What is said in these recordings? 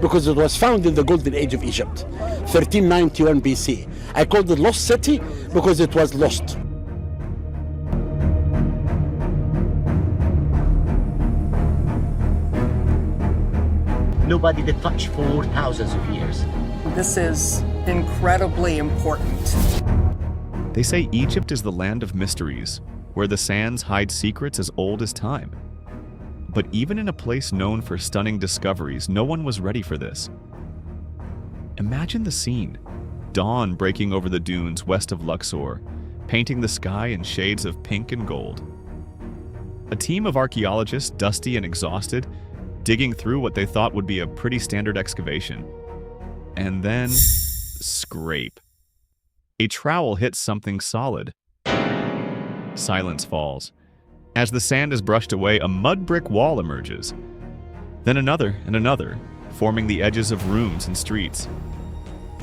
because it was found in the golden age of Egypt, 1391 BC. I called it lost city because it was lost. Nobody did touch for thousands of years. This is incredibly important. They say Egypt is the land of mysteries, where the sands hide secrets as old as time. But even in a place known for stunning discoveries, no one was ready for this. Imagine the scene. Dawn breaking over the dunes west of Luxor, painting the sky in shades of pink and gold. A team of archaeologists, dusty and exhausted, digging through what they thought would be a pretty standard excavation. And then, scrape. A trowel hits something solid. Silence falls. As the sand is brushed away, a mud brick wall emerges. Then another and another, forming the edges of rooms and streets.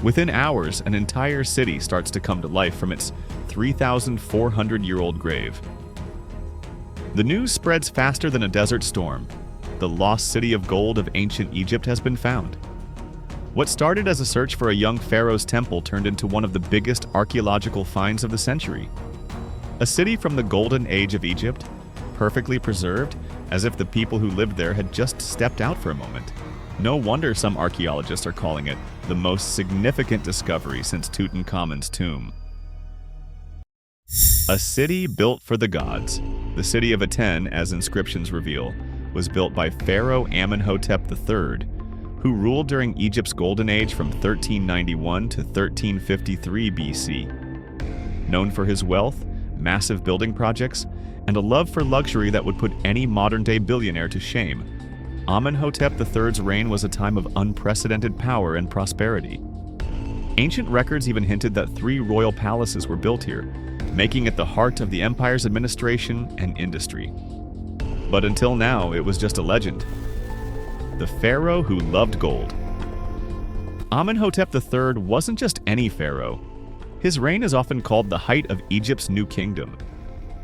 Within hours, an entire city starts to come to life from its 3,400-year-old grave. The news spreads faster than a desert storm. The lost city of gold of ancient Egypt has been found. What started as a search for a young pharaoh's temple turned into one of the biggest archaeological finds of the century. A city from the golden age of Egypt, perfectly preserved, as if the people who lived there had just stepped out for a moment. No wonder some archaeologists are calling it the most significant discovery since Tutankhamun's tomb. A city built for the gods. The city of Aten, as inscriptions reveal, was built by Pharaoh Amenhotep III, who ruled during Egypt's golden age from 1391 to 1353 BC. Known for his wealth, massive building projects, and a love for luxury that would put any modern-day billionaire to shame, Amenhotep III's reign was a time of unprecedented power and prosperity. Ancient records even hinted that 3 royal palaces were built here, making it the heart of the empire's administration and industry. But until now, it was just a legend. The pharaoh who loved gold. Amenhotep III wasn't just any pharaoh. His reign is often called the height of Egypt's new kingdom,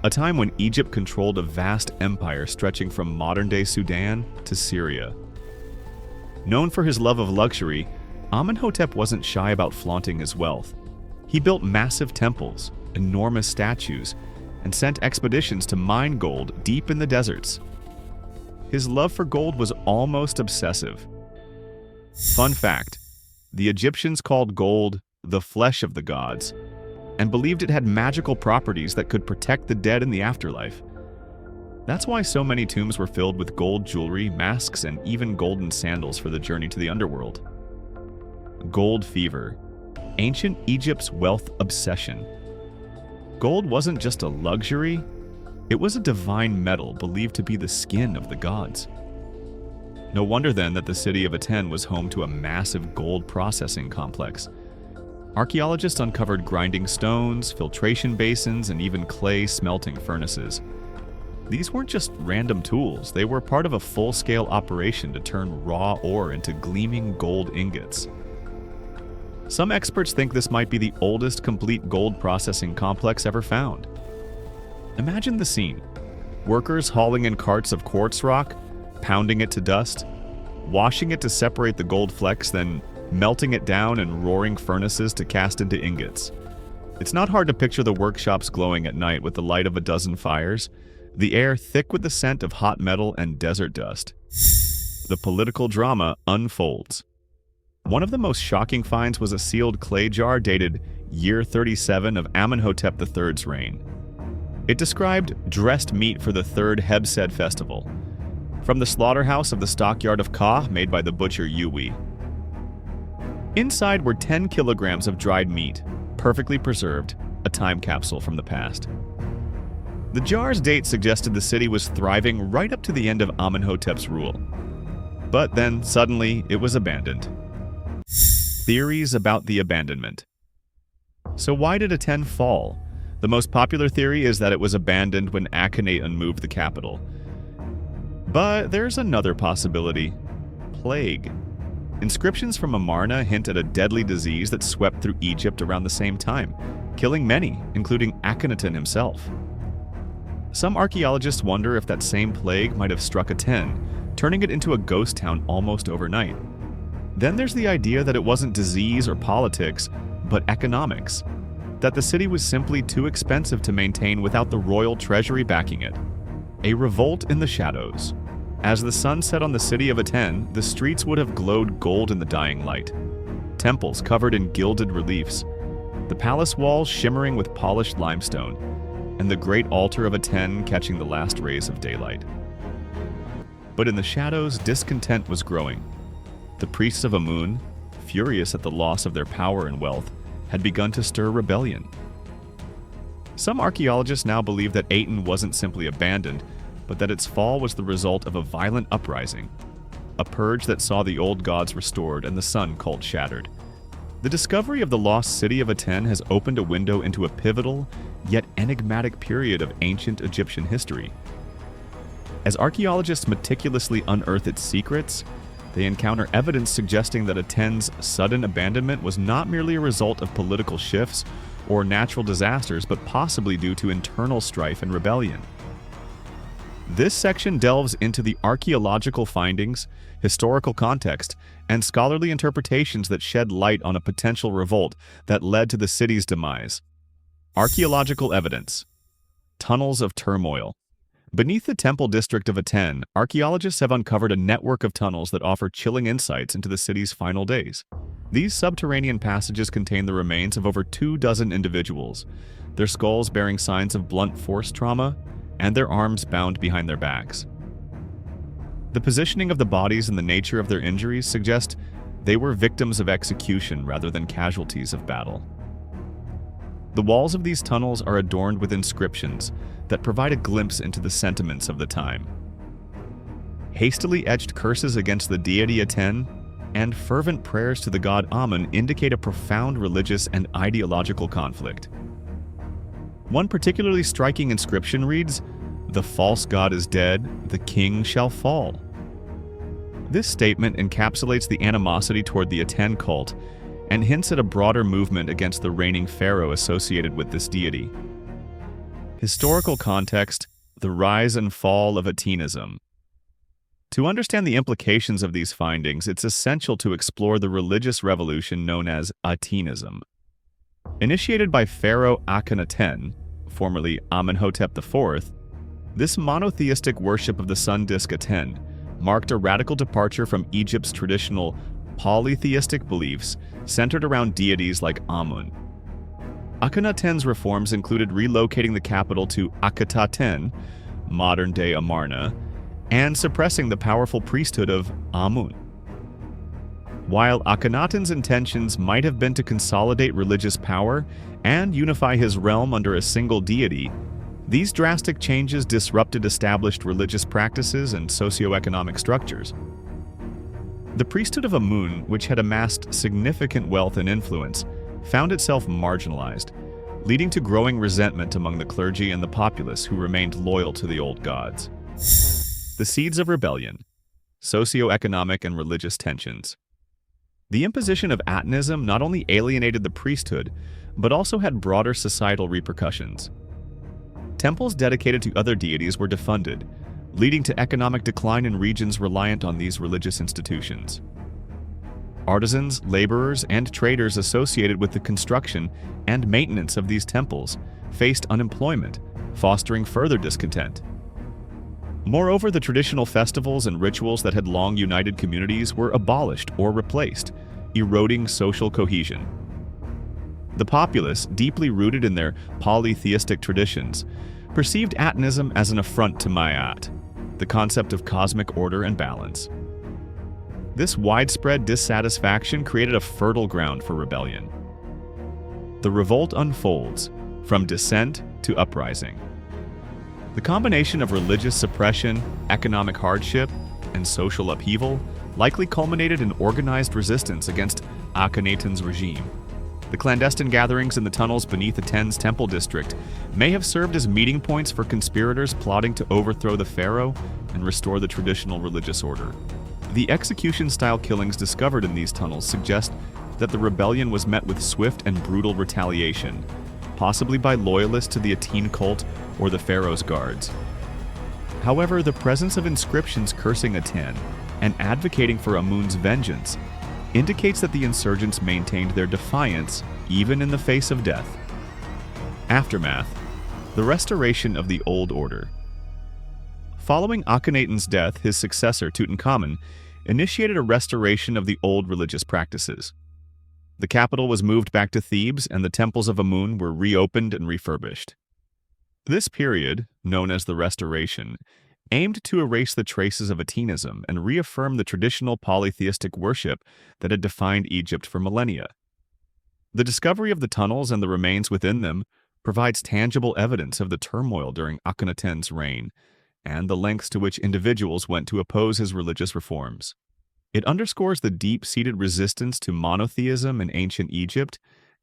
a time when Egypt controlled a vast empire stretching from modern-day Sudan to Syria. Known for his love of luxury, Amenhotep wasn't shy about flaunting his wealth. He built massive temples, enormous statues, and sent expeditions to mine gold deep in the deserts. His love for gold was almost obsessive. Fun fact, the Egyptians called gold the flesh of the gods, and believed it had magical properties that could protect the dead in the afterlife. That's why so many tombs were filled with gold jewelry, masks, and even golden sandals for the journey to the underworld. Gold fever, ancient Egypt's wealth obsession. Gold wasn't just a luxury, it was a divine metal believed to be the skin of the gods. No wonder then that the city of Aten was home to a massive gold processing complex. Archaeologists uncovered grinding stones, filtration basins, and even clay smelting furnaces. These weren't just random tools, they were part of a full-scale operation to turn raw ore into gleaming gold ingots. Some experts think this might be the oldest complete gold processing complex ever found. Imagine the scene. Workers hauling in carts of quartz rock, pounding it to dust, washing it to separate the gold flecks, then melting it down in roaring furnaces to cast into ingots. It's not hard to picture the workshops glowing at night with the light of a dozen fires, the air thick with the scent of hot metal and desert dust. The political drama unfolds. One of the most shocking finds was a sealed clay jar dated year 37 of Amenhotep III's reign. It described dressed meat for the third Hebsed festival, from the slaughterhouse of the stockyard of Ka made by the butcher Yui. Inside were 10 kilograms of dried meat, perfectly preserved, a time capsule from the past. The jar's date suggested the city was thriving right up to the end of Amenhotep's rule. But then, suddenly, it was abandoned. Theories about the abandonment. So why did Aten fall? The most popular theory is that it was abandoned when Akhenaten moved the capital. But there's another possibility. Plague. Inscriptions from Amarna hint at a deadly disease that swept through Egypt around the same time, killing many, including Akhenaten himself. Some archaeologists wonder if that same plague might have struck Aten, turning it into a ghost town almost overnight. Then there's the idea that it wasn't disease or politics, but economics. That the city was simply too expensive to maintain without the royal treasury backing it. A revolt in the shadows. As the sun set on the city of Aten, the streets would have glowed gold in the dying light. Temples covered in gilded reliefs, the palace walls shimmering with polished limestone, and the great altar of Aten catching the last rays of daylight. But in the shadows, discontent was growing. The priests of Amun, furious at the loss of their power and wealth, had begun to stir rebellion. Some archaeologists now believe that Aten wasn't simply abandoned, but that its fall was the result of a violent uprising, a purge that saw the old gods restored and the sun cult shattered. The discovery of the lost city of Aten has opened a window into a pivotal, yet enigmatic period of ancient Egyptian history. As archaeologists meticulously unearth its secrets, they encounter evidence suggesting that Aten's sudden abandonment was not merely a result of political shifts or natural disasters, but possibly due to internal strife and rebellion. This section delves into the archaeological findings, historical context, and scholarly interpretations that shed light on a potential revolt that led to the city's demise. Archaeological evidence. Tunnels of turmoil. Beneath the temple district of Aten, archaeologists have uncovered a network of tunnels that offer chilling insights into the city's final days. These subterranean passages contain the remains of over 24 individuals, their skulls bearing signs of blunt force trauma, and their arms bound behind their backs. The positioning of the bodies and the nature of their injuries suggest they were victims of execution rather than casualties of battle. The walls of these tunnels are adorned with inscriptions that provide a glimpse into the sentiments of the time. Hastily etched curses against the deity Aten and fervent prayers to the god Amun indicate a profound religious and ideological conflict. One particularly striking inscription reads, "The false god is dead, the king shall fall." This statement encapsulates the animosity toward the Aten cult and hints at a broader movement against the reigning pharaoh associated with this deity. Historical context: the rise and fall of Atenism. To understand the implications of these findings, it's essential to explore the religious revolution known as Atenism. Initiated by Pharaoh Akhenaten, formerly Amenhotep IV, this monotheistic worship of the sun disk Aten marked a radical departure from Egypt's traditional polytheistic beliefs centered around deities like Amun. Akhenaten's reforms included relocating the capital to Akhetaten, modern-day Amarna, and suppressing the powerful priesthood of Amun. While Akhenaten's intentions might have been to consolidate religious power and unify his realm under a single deity, these drastic changes disrupted established religious practices and socioeconomic structures. The priesthood of Amun, which had amassed significant wealth and influence, found itself marginalized, leading to growing resentment among the clergy and the populace who remained loyal to the old gods. The seeds of rebellion, socioeconomic and religious tensions. The imposition of Atenism not only alienated the priesthood, but also had broader societal repercussions. Temples dedicated to other deities were defunded, leading to economic decline in regions reliant on these religious institutions. Artisans, laborers, and traders associated with the construction and maintenance of these temples faced unemployment, fostering further discontent. Moreover, the traditional festivals and rituals that had long united communities were abolished or replaced, eroding social cohesion. The populace, deeply rooted in their polytheistic traditions, perceived Atenism as an affront to Ma'at, the concept of cosmic order and balance. This widespread dissatisfaction created a fertile ground for rebellion. The revolt unfolds, from dissent to uprising. The combination of religious suppression, economic hardship, and social upheaval likely culminated in organized resistance against Akhenaten's regime. The clandestine gatherings in the tunnels beneath Aten's temple district may have served as meeting points for conspirators plotting to overthrow the pharaoh and restore the traditional religious order. The execution-style killings discovered in these tunnels suggest that the rebellion was met with swift and brutal retaliation, possibly by loyalists to the Aten cult or the pharaoh's guards. However, the presence of inscriptions cursing Aten and advocating for Amun's vengeance indicates that the insurgents maintained their defiance even in the face of death. Aftermath: the restoration of the old order. Following Akhenaten's death, his successor, Tutankhamun, initiated a restoration of the old religious practices. The capital was moved back to Thebes, and the temples of Amun were reopened and refurbished. This period, known as the Restoration, aimed to erase the traces of Atenism and reaffirm the traditional polytheistic worship that had defined Egypt for millennia. The discovery of the tunnels and the remains within them provides tangible evidence of the turmoil during Akhenaten's reign and the lengths to which individuals went to oppose his religious reforms. It underscores the deep-seated resistance to monotheism in ancient Egypt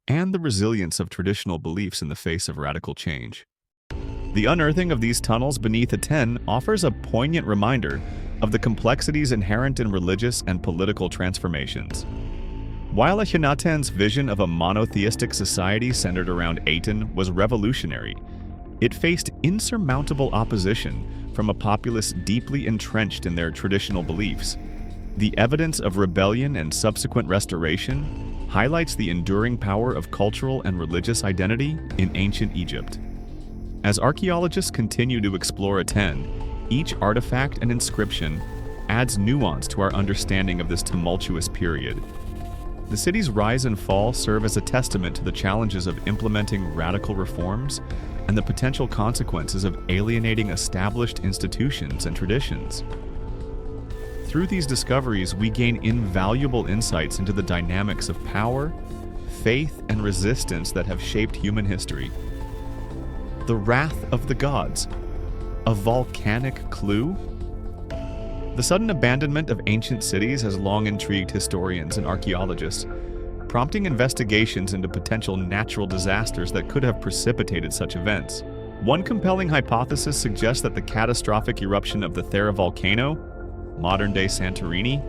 and the resilience of traditional beliefs in the face of radical change. The unearthing of these tunnels beneath Aten offers a poignant reminder of the complexities inherent in religious and political transformations. While Akhenaten's vision of a monotheistic society centered around Aten was revolutionary, it faced insurmountable opposition from a populace deeply entrenched in their traditional beliefs. The evidence of rebellion and subsequent restoration highlights the enduring power of cultural and religious identity in ancient Egypt. As archaeologists continue to explore Aten, each artifact and inscription adds nuance to our understanding of this tumultuous period. The city's rise and fall serve as a testament to the challenges of implementing radical reforms and the potential consequences of alienating established institutions and traditions. Through these discoveries, we gain invaluable insights into the dynamics of power, faith, and resistance that have shaped human history. The wrath of the gods, a volcanic clue? The sudden abandonment of ancient cities has long intrigued historians and archaeologists, prompting investigations into potential natural disasters that could have precipitated such events. One compelling hypothesis suggests that the catastrophic eruption of the Thera volcano, modern-day Santorini,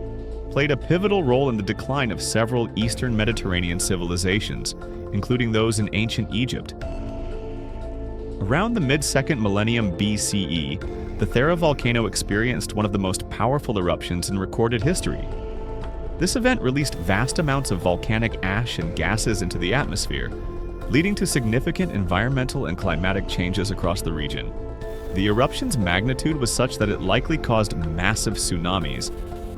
played a pivotal role in the decline of several Eastern Mediterranean civilizations, including those in ancient Egypt. Around the mid-2nd millennium BCE, the Thera volcano experienced one of the most powerful eruptions in recorded history. This event released vast amounts of volcanic ash and gases into the atmosphere, leading to significant environmental and climatic changes across the region. The eruption's magnitude was such that it likely caused massive tsunamis,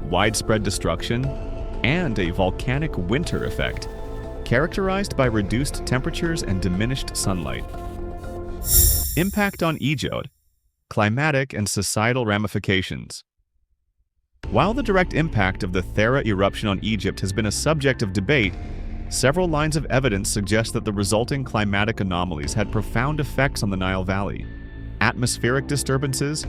widespread destruction, and a volcanic winter effect, characterized by reduced temperatures and diminished sunlight. Impact on Egypt: climatic and societal ramifications. While the direct impact of the Thera eruption on Egypt has been a subject of debate, several lines of evidence suggest that the resulting climatic anomalies had profound effects on the Nile Valley. Atmospheric disturbances,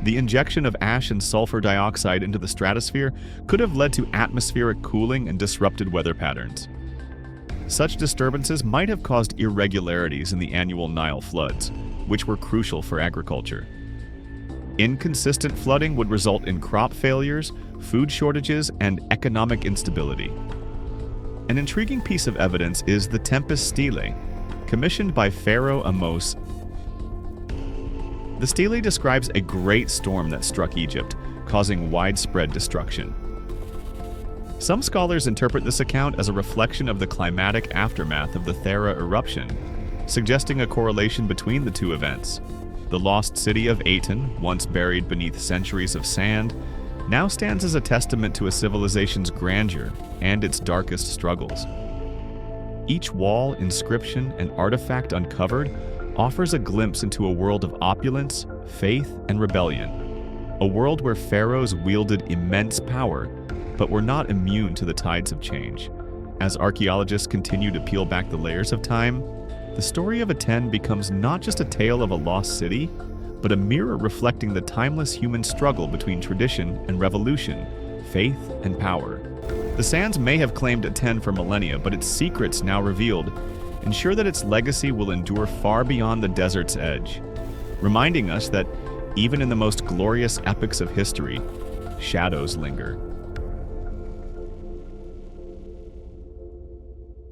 the injection of ash and sulfur dioxide into the stratosphere, could have led to atmospheric cooling and disrupted weather patterns. Such disturbances might have caused irregularities in the annual Nile floods, which were crucial for agriculture. Inconsistent flooding would result in crop failures, food shortages, and economic instability. An intriguing piece of evidence is the Tempest Stele, commissioned by Pharaoh Amos. The stele describes a great storm that struck Egypt, causing widespread destruction. Some scholars interpret this account as a reflection of the climatic aftermath of the Thera eruption, suggesting a correlation between the two events. The lost city of Aten, once buried beneath centuries of sand, now stands as a testament to a civilization's grandeur and its darkest struggles. Each wall, inscription, and artifact uncovered offers a glimpse into a world of opulence, faith, and rebellion. A world where pharaohs wielded immense power, but were not immune to the tides of change. As archaeologists continue to peel back the layers of time, the story of Aten becomes not just a tale of a lost city, but a mirror reflecting the timeless human struggle between tradition and revolution, faith and power. The sands may have claimed Aten for millennia, but its secrets now revealed ensure that its legacy will endure far beyond the desert's edge, reminding us that even in the most glorious epics of history, shadows linger.